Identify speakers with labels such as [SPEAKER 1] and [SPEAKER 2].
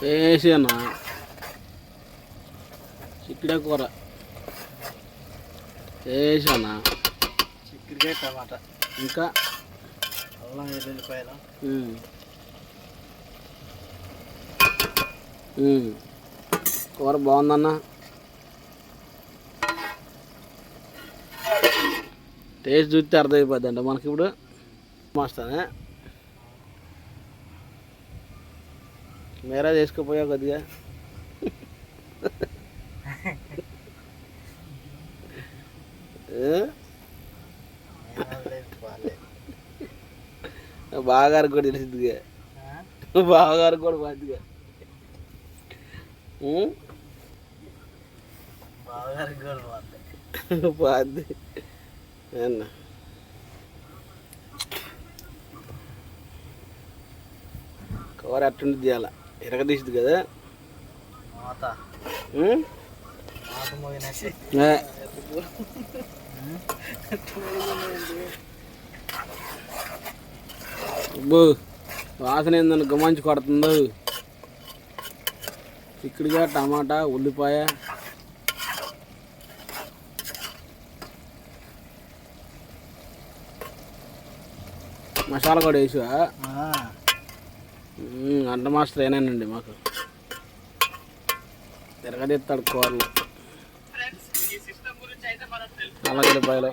[SPEAKER 1] వేసానా చిక్కుడే కూర వేసానా
[SPEAKER 2] చిక్కుడుకాయ టమాటా
[SPEAKER 1] ఇంకా
[SPEAKER 2] అల్లం వెల్లుల్లిపాయలు
[SPEAKER 1] కూర బాగుందన్న. టేస్ట్ చూస్తే అర్థమైపోద్ది అంట మనకి. ఇప్పుడు మాస్తానే మీరా చేసుకుపోయా కొద్దిగా. బావగారికి కూడా తెలిసిందిగా, బావగారికి కూడా బాధ్యగా. బాధ్య అన్న కూర అట్టుండి తీయాల, ఎరగదీసింది కదా. అబ్బో వాసన ఏందని గుమ్మంచి కొడుతుందో. చిక్కుడుగా టమాటా ఉల్లిపాయ మసాలా కూడా వేసా. వంట మాస్టర్ ఏనానండి మాకు, తిరగదీస్తాడు కూరలు. అల్లం వెల్లిపాయలు